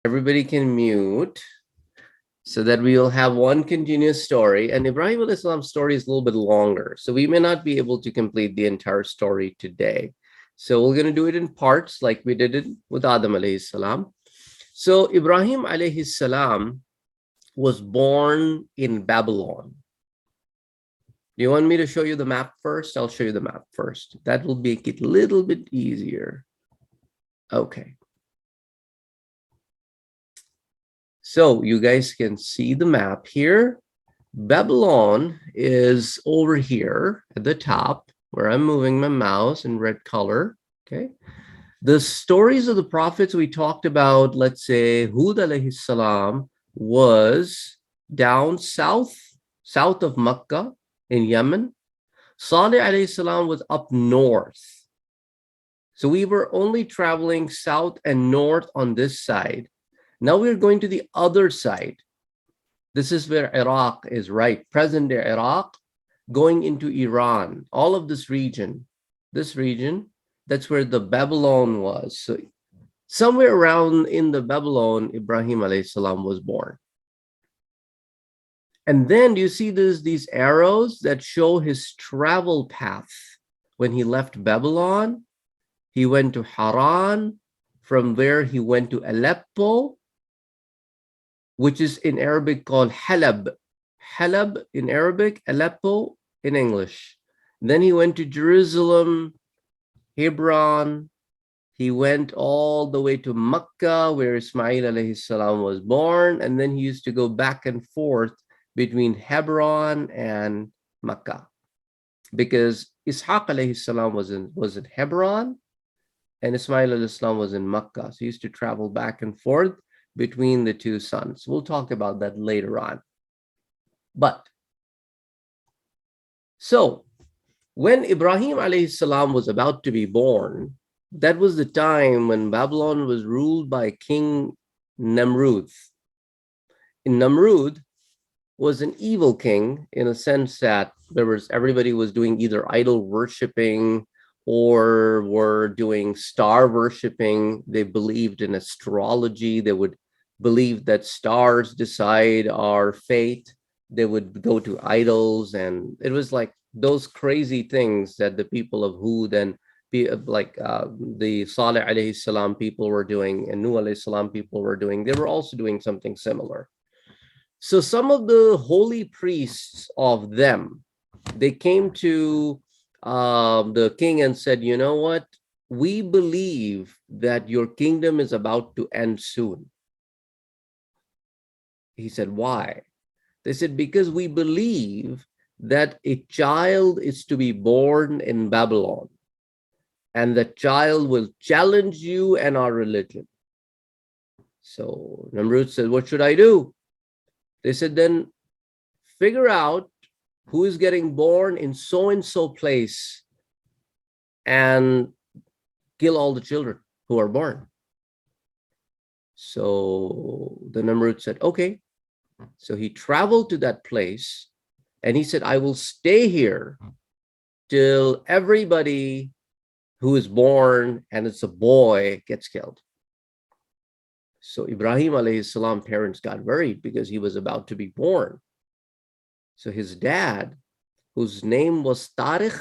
Everybody can mute so that we will have one continuous story. And Ibrahim alayhi salam's story is a little bit longer, so we may not be able to complete the entire story today. So we're going to do it in parts like we did it with Adam alayhi salam. So Ibrahim alayhi salam was born in Babylon. Do you want me to show you the map first? I'll show you the map first. That will make it a little bit easier. Okay. So you guys can see the map here. Babylon is over here at the top where I'm moving my mouse in red color. Okay. The stories of the prophets we talked about, let's say Hud alayhi salam was down south of Makkah in Yemen. Salih alayhi salam was up north. So we were only traveling south and north on this side. Now we're going to the other side. This is where Iraq is, right? Present day Iraq, going into Iran. All of this region, that's where the Babylon was. So somewhere around in the Babylon, Ibrahim alayhi salam was born. And then you see these arrows that show his travel path. When he left Babylon, he went to Haran. From there, he went to Aleppo, which is in Arabic called Halab. Halab in Arabic, Aleppo in English. Then he went to Jerusalem, Hebron. He went all the way to Makkah, where Ismail alayhi salam was born. And then he used to go back and forth between Hebron and Makkah, because Ishaq alayhi salam was in Hebron and Ismail alayhi salam was in Makkah. So he used to travel back and forth between the two sons. We'll talk about that later on. But so when Ibrahim alayhi salam was about to be born, that was the time when Babylon was ruled by King Namrud. And Namrud was an evil king in a sense that everybody was doing either idol worshiping or were doing star worshiping. They believed in astrology. They would believe that stars decide our fate. They would go to idols, and it was like those crazy things that the people of Hud and the Salih alayhi salam people were doing and Nuh alayhi salam people were doing. They were also doing something similar. So some of the holy priests of them, they came to the king and said, you know what? We believe that your kingdom is about to end soon. He said, why? They said, because we believe that a child is to be born in Babylon, and the child will challenge you and our religion. So Namrud said, what should I do? They said, then figure out who is getting born in so-and-so place and kill all the children who are born. So the Namrud said, okay. So he traveled to that place and he said, I will stay here till everybody who is born and it's a boy gets killed. So Ibrahim alayhi salam parents got worried because he was about to be born. So his dad, whose name was Tariq,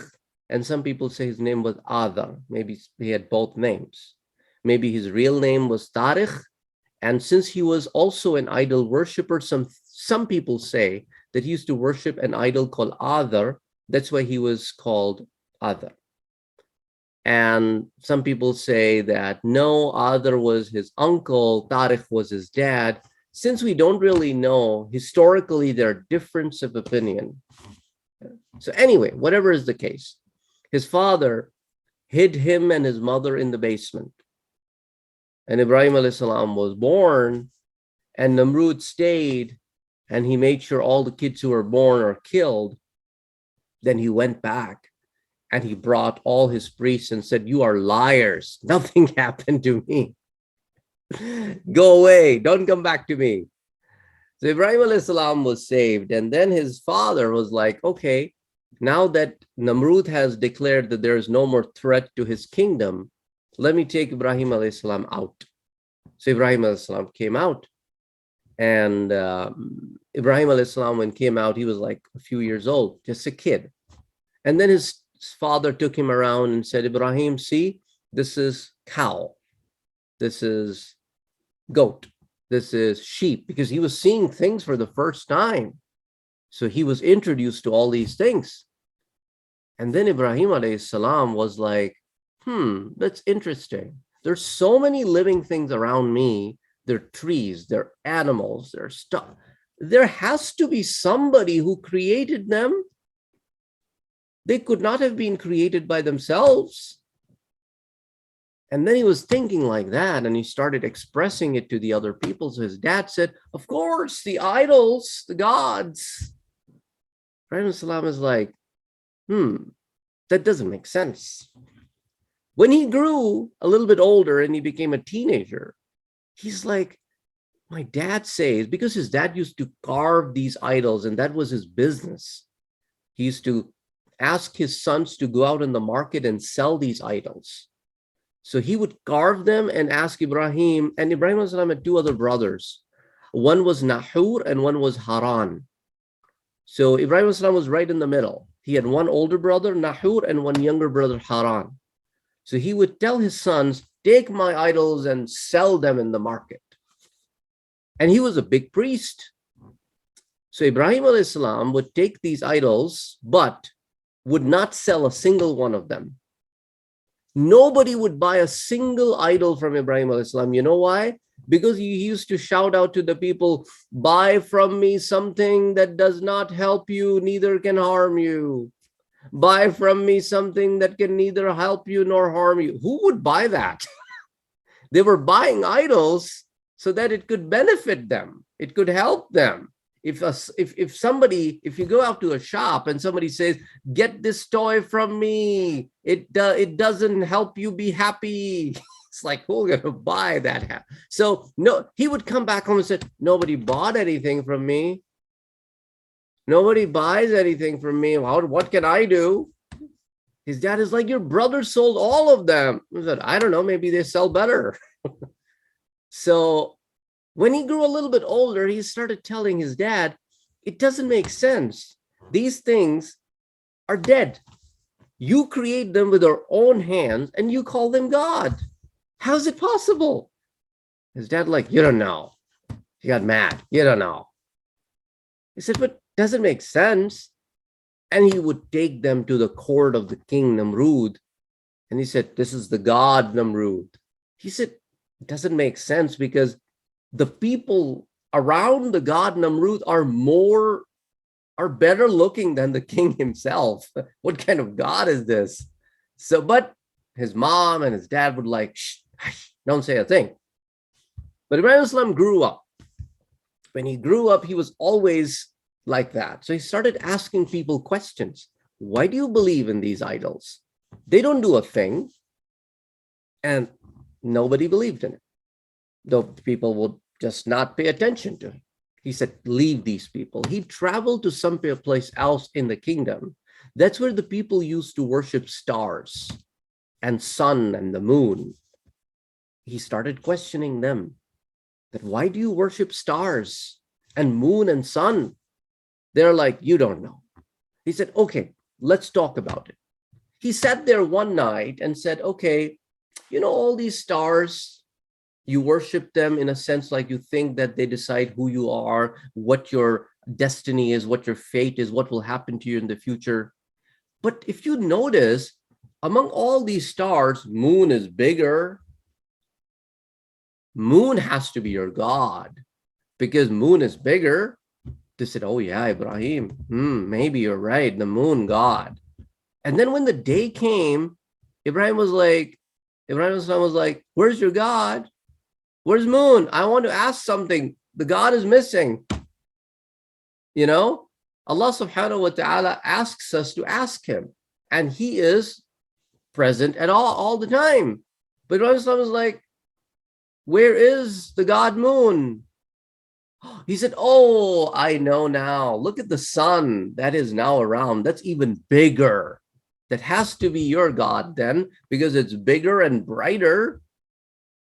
and some people say his name was Adar, maybe he had both names. Maybe his real name was Tariq, and since he was also an idol worshiper, some people say that he used to worship an idol called Adar. That's why he was called Adar. And some people say that no, Adar was his uncle, Tariq was his dad. Since we don't really know, historically, there are differences of opinion. So anyway, whatever is the case, his father hid him and his mother in the basement. And Ibrahim alayhi salam was born, and Namrud stayed, and he made sure all the kids who were born are killed. Then he went back and he brought all his priests and said, you are liars. Nothing happened to me. Go away. Don't come back to me. So Ibrahim alayhi salam was saved. And then his father was like, okay, now that Namrud has declared that there is no more threat to his kingdom, let me take Ibrahim alayhi salam out. So Ibrahim alayhi salam came out, and Ibrahim alayhi salam, when came out, he was like a few years old, just a kid. And then his father took him around and said, Ibrahim, see, this is cow, this is goat, this is sheep, because he was seeing things for the first time. So he was introduced to all these things. And then Ibrahim alayhi salam was like, that's interesting. There's so many living things around me. They're trees, they're animals, they're stuff. There has to be somebody who created them. They could not have been created by themselves. And then he was thinking like that, and he started expressing it to the other people. So his dad said, of course, the idols, the gods. Ibrahim salam is like, that doesn't make sense. When he grew a little bit older and he became a teenager, he's like, my dad says, because his dad used to carve these idols and that was his business. He used to ask his sons to go out in the market and sell these idols. So he would carve them and ask Ibrahim, and Ibrahim had two other brothers. One was Nahur and one was Haran. So Ibrahim was right in the middle. He had one older brother, Nahur, and one younger brother, Haran. So he would tell his sons, take my idols and sell them in the market. And he was a big priest. So Ibrahim alayhi salam would take these idols, but would not sell a single one of them. Nobody would buy a single idol from Ibrahim alayhi salam. You know why? Because he used to shout out to the people, buy from me something that does not help you, neither can harm you. Buy from me something that can neither help you nor harm you. Who would buy that? They were buying idols so that it could benefit them. It could help them. If you go out to a shop and somebody says, get this toy from me, it doesn't help you be happy. It's like, who's going to buy that? So no, he would come back home and say, nobody bought anything from me. Nobody buys anything from me. What can I do? His dad is like, your brother sold all of them. He said, I don't know, maybe they sell better. So when he grew a little bit older, he started telling his dad, it doesn't make sense. These things are dead. You create them with your own hands and you call them God. How is it possible? His dad like, you don't know. He got mad. You don't know. He said, but doesn't make sense. And he would take them to the court of the king Namrud. And he said, this is the God Namrud. He said, it doesn't make sense because the people around the god Namrud are better looking than the king himself. What kind of god is this? So, but his mom and his dad would like, shh, don't say a thing. But Ibrahim Islam grew up. When he grew up, he was always like that. So he started asking people questions. Why do you believe in these idols? They don't do a thing. And nobody believed in it. Though people would just not pay attention to him. He said, leave these people. He traveled to some place else in the kingdom. That's where the people used to worship stars and sun and the moon. He started questioning them that why do you worship stars and moon and sun? They're like, you don't know. He said, okay, let's talk about it. He sat there one night and said, okay, you know, all these stars, you worship them in a sense like you think that they decide who you are, what your destiny is, what your fate is, what will happen to you in the future. But if you notice, among all these stars, moon is bigger. Moon has to be your god because moon is bigger. They said, oh yeah, Ibrahim, maybe you're right, the moon god. And then when the day came, Ibrahim was like, where's your god? Where's moon? I want to ask something. The God is missing. You know, Allah subhanahu wa ta'ala asks us to ask him. And he is present at all the time. But Ibrahim was like, where is the God moon? He said, oh, I know now. Look at the sun that is now around. That's even bigger. That has to be your God then, because it's bigger and brighter.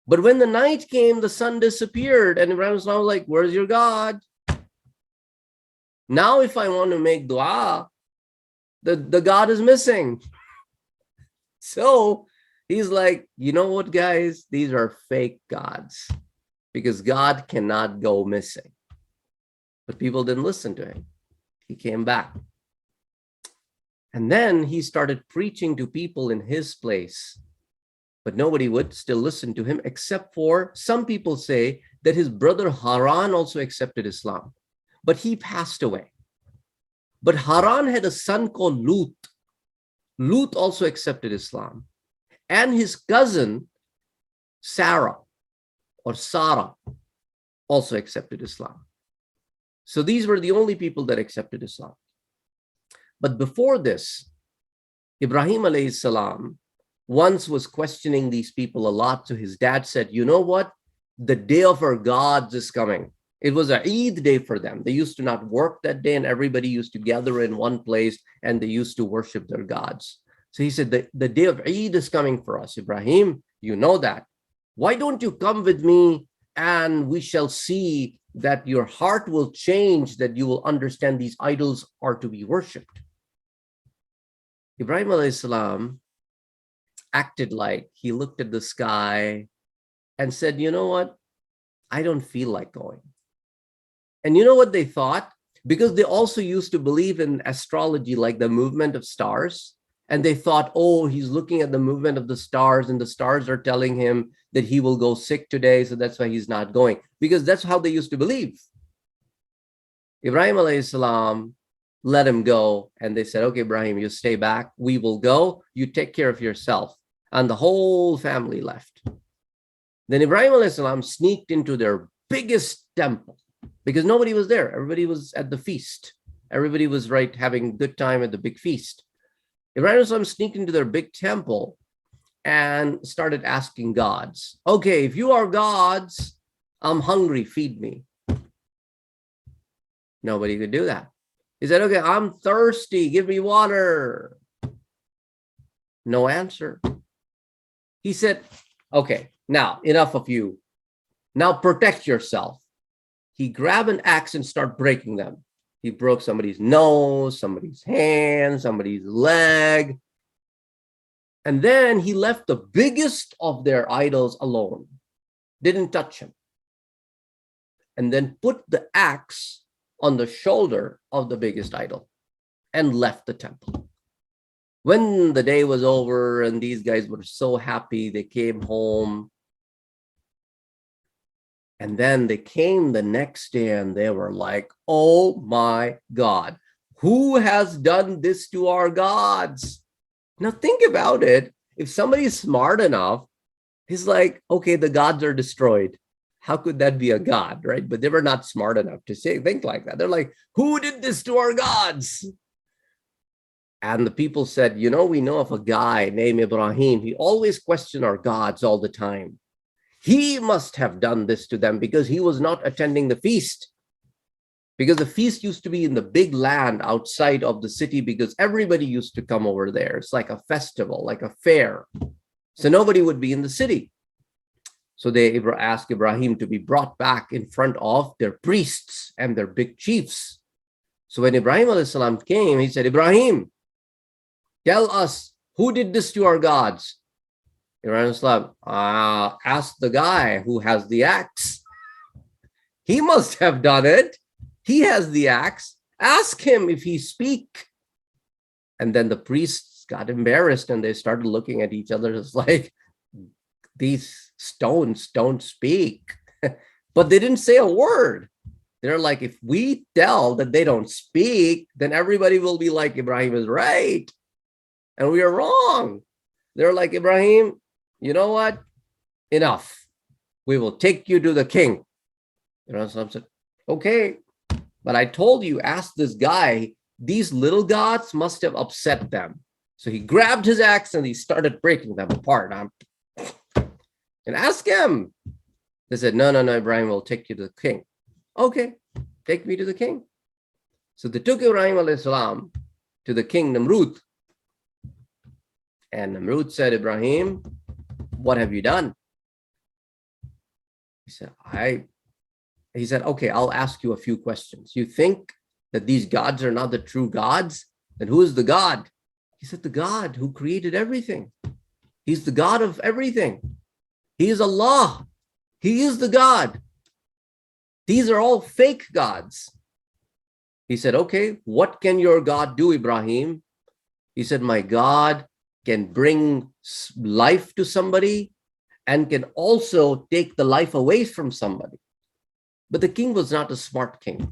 But when the night came, the sun disappeared. And Ibrahim was like, where's your God? Now, if I want to make dua, the God is missing. So he's like, you know what, guys? These are fake gods because God cannot go missing. But people didn't listen to him. He came back. And then he started preaching to people in his place. But nobody would still listen to him, except for some people say that his brother Haran also accepted Islam. But he passed away. But Haran had a son called Lut. Lut also accepted Islam. And his cousin, Sarah, also accepted Islam. So these were the only people that accepted Islam. But before this, Ibrahim alayhi salam once was questioning these people a lot. So his dad said, you know what? The day of our gods is coming. It was an Eid day for them. They used to not work that day and everybody used to gather in one place and they used to worship their gods. So he said, the day of Eid is coming for us. Ibrahim, you know that. Why don't you come with me and we shall see that your heart will change, that you will understand these idols are to be worshipped. Ibrahim alayhi salam acted like he looked at the sky and said, you know what? I don't feel like going. And you know what they thought? Because they also used to believe in astrology, like the movement of stars. And they thought, oh, he's looking at the movement of the stars and the stars are telling him that he will go sick today. So that's why he's not going. Because that's how they used to believe. Ibrahim alayhi salam let him go. And they said, okay, Ibrahim, you stay back. We will go. You take care of yourself. And the whole family left. Then Ibrahim alayhi salam sneaked into their biggest temple because nobody was there. Everybody was at the feast. Everybody was having a good time at the big feast. Ibrahim alayhi salam sneaked into their big temple and started asking gods, okay, if you are gods, I'm hungry, feed me. Nobody could do that. He said, okay, I'm thirsty, give me water. No answer. He said, okay, now enough of you. Now protect yourself. He grabbed an axe and started breaking them. He broke somebody's nose, somebody's hand, somebody's leg. And then he left the biggest of their idols alone. Didn't touch him. And then put the axe on the shoulder of the biggest idol and left the temple. When the day was over and these guys were so happy, they came home. And then they came the next day and they were like, oh my God, who has done this to our gods? Now think about it. If somebody is smart enough, he's like, okay, the gods are destroyed. How could that be a god, right? But they were not smart enough to think like that. They're like, who did this to our gods? And the people said, you know, we know of a guy named Ibrahim. He always questioned our gods all the time. He must have done this to them because he was not attending the feast. Because the feast used to be in the big land outside of the city because everybody used to come over there. It's like a festival, like a fair. So nobody would be in the city. So they asked Ibrahim to be brought back in front of their priests and their big chiefs. So when Ibrahim alayhi salam came, he said, Ibrahim, tell us who did this to our gods. Ibrahim salam asked the guy who has the axe. He must have done it. He has the axe. Ask him if he speak. And then the priests got embarrassed and they started looking at each other. It's like, these stones don't speak. But they didn't say a word. They're like, if we tell that they don't speak, then everybody will be like, Ibrahim is right. And we are wrong. They're like, Ibrahim, you know what? Enough. We will take you to the king. Ibrahim said, okay. But I told you, ask this guy, these little gods must have upset them. So he grabbed his axe and he started breaking them apart. And ask him. They said, no, Ibrahim will take you to the king. Okay, take me to the king. So they took Ibrahim alayhi salam to the king Namrud. And Namrud said, Ibrahim, what have you done? He said, he said, okay, I'll ask you a few questions. You think that these gods are not the true gods? Then who is the God? He said, the God who created everything. He's the God of everything. He is Allah. He is the God. These are all fake gods. He said, okay, what can your God do, Ibrahim? He said, my God can bring life to somebody and can also take the life away from somebody. But the king was not a smart king.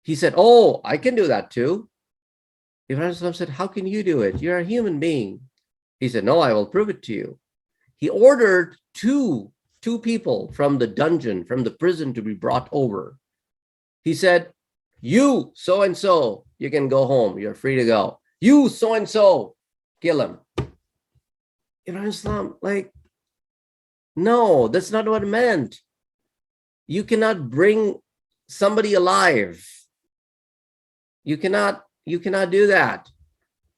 He said, oh, I can do that too. Ibrahim said, how can you do it? You're a human being. He said, no, I will prove it to you. He ordered two people from the dungeon, from the prison to be brought over. He said, you, so-and-so, you can go home. You're free to go. You, so-and-so, kill him. Ibrahim, like, no, that's not what it meant. You cannot bring somebody alive. You cannot do that.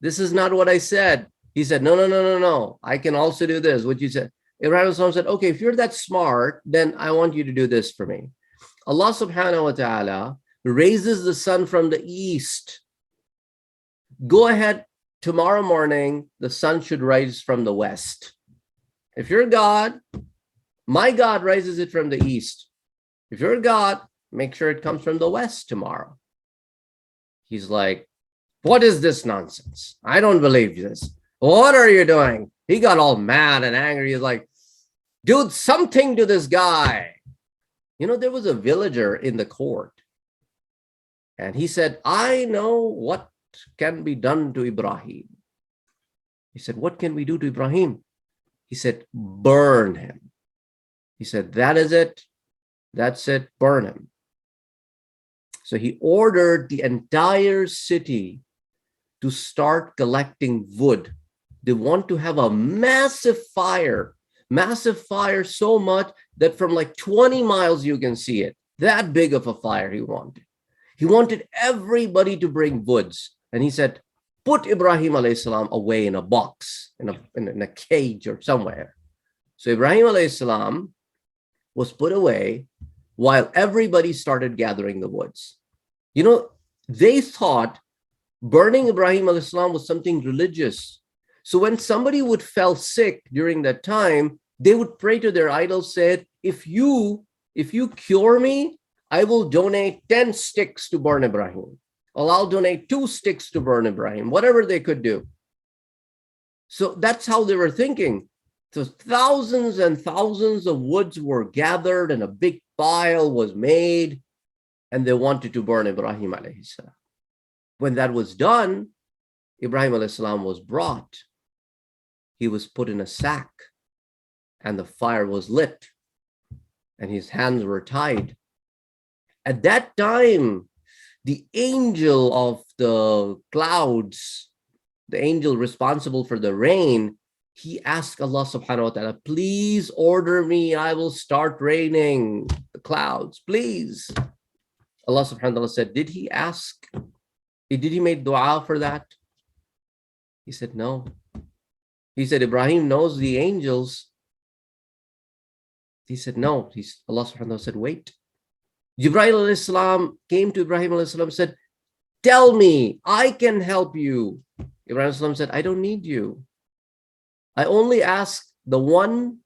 This is not what I said. He said, no. I can also do this. What you said. Ibrahim said, okay, if you're that smart, then I want you to do this for me. Allah subhanahu wa ta'ala raises the sun from the east. Go ahead, tomorrow morning, the sun should rise from the west. If you're God, my God rises it from the east. If you're God, make sure it comes from the west tomorrow. He's like, what is this nonsense? I don't believe this. What are you doing? He got all mad and angry. He's like, do something to this guy. You know, there was a villager in the court. And he said, I know what can be done to Ibrahim. He said, what can we do to Ibrahim? He said, burn him. He said, that is it. That's it. Burn him. So he ordered the entire city to start collecting wood. They want to have a massive fire so much that from like 20 miles you can see it. That big of a fire he wanted. He wanted everybody to bring woods. And he said, put Ibrahim alayhi salam away in a box, in a cage or somewhere. So Ibrahim alayhi salam was put away while everybody started gathering the woods. You know, they thought burning Ibrahim alayhi salam was something religious. So when somebody would fell sick during that time, they would pray to their idols, said, if you cure me, I will donate 10 sticks to burn Ibrahim. Or I'll donate 2 sticks to burn Ibrahim, whatever they could do. So that's how they were thinking. So thousands and thousands of woods were gathered and a big pile was made, and they wanted to burn Ibrahim alayhi salam. When that was done, Ibrahim alayhi salam was brought. He was put in a sack and the fire was lit and his hands were tied. At that time, the angel of the clouds, the angel responsible for the rain, he asked Allah subhanahu wa ta'ala, please order me, I will start raining the clouds, please. Allah subhanahu wa ta'ala said, did he make dua for that? He said, no. He said, Ibrahim knows the angels. He said, no. Allah subhanahu wa ta'ala said, wait. Jibreel alayhi salam came to Ibrahim alayhi salam and said, tell me, I can help you. Ibrahim alayhi salam said, I don't need you. I only ask the one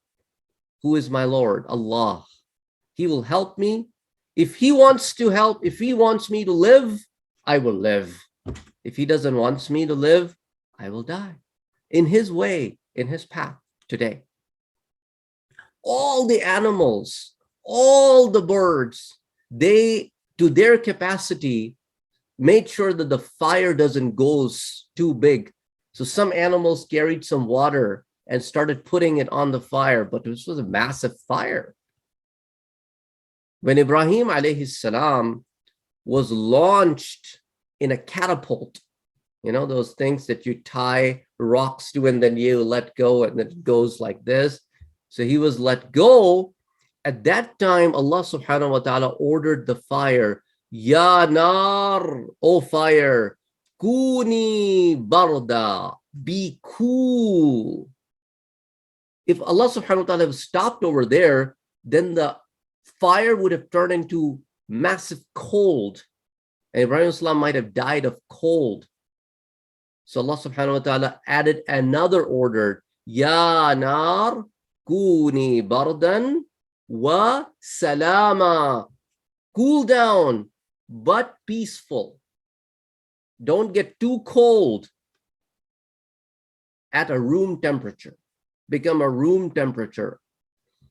who is my Lord, Allah. He will help me. If he wants to help, if he wants me to live, I will live. If he doesn't want me to live, I will die. In his way, in his path today. All the animals, all the birds, they, to their capacity, made sure that the fire doesn't go too big. So some animals carried some water and started putting it on the fire, but this was a massive fire. When Ibrahim alayhi salam was launched in a catapult, you know, those things that you tie rocks to and then you let go and then it goes like this. So he was let go. At that time, Allah subhanahu wa ta'ala ordered the fire, Ya nar, O fire, kuni barda, be cool. If Allah subhanahu wa ta'ala stopped over there, then the fire would have turned into massive cold. And Ibrahim Islam might have died of cold. So Allah subhanahu wa ta'ala added another order. Ya nar kuni bardan wa salama. Cool down, but peaceful. Don't get too cold. At a room temperature. Become a room temperature.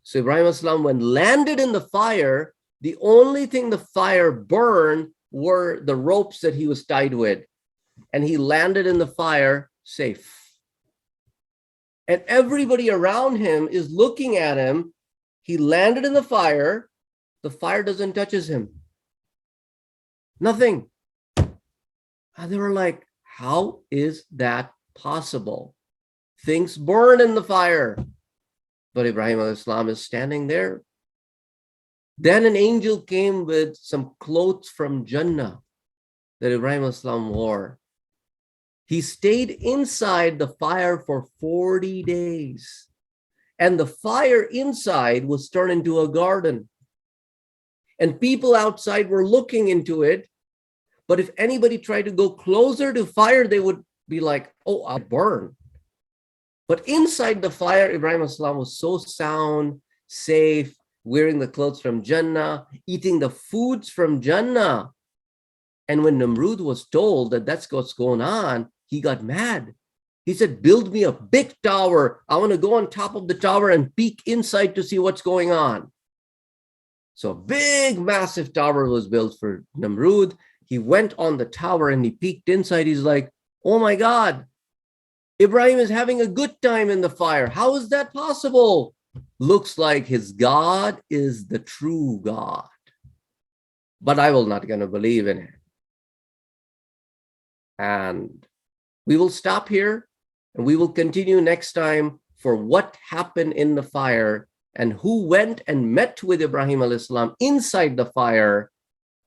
So Ibrahim Islam, when landed in the fire, the only thing the fire burned were the ropes that he was tied with. And he landed in the fire safe. And everybody around him is looking at him. He landed in the fire doesn't touch him. Nothing. And they were like, how is that possible? Things burn in the fire. But Ibrahim al-Islam is standing there. Then an angel came with some clothes from Jannah that Ibrahim al-Islam wore. He stayed inside the fire for 40 days. And the fire inside was turned into a garden. And people outside were looking into it. But if anybody tried to go closer to fire, they would be like, oh, I'll burn. But inside the fire, Ibrahim al-Islam was so sound, safe, wearing the clothes from Jannah, eating the foods from Jannah. And when Namrud was told that that's what's going on, he got mad. He said, build me a big tower. I want to go on top of the tower and peek inside to see what's going on. So a big, massive tower was built for Namrud. He went on the tower and he peeked inside. He's like, oh my God, Ibrahim is having a good time in the fire. How is that possible? Looks like his God is the true God. But I will not going to believe in it. And we will stop here and we will continue next time for what happened in the fire and who went and met with Ibrahim alayhi salam inside the fire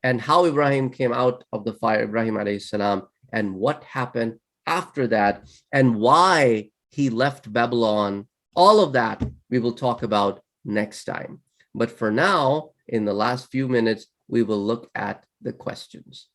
and how Ibrahim came out of the fire, Ibrahim alayhi salam, and what happened after that and why he left Babylon. All of that we will talk about next time. But for now, in the last few minutes, we will look at the questions.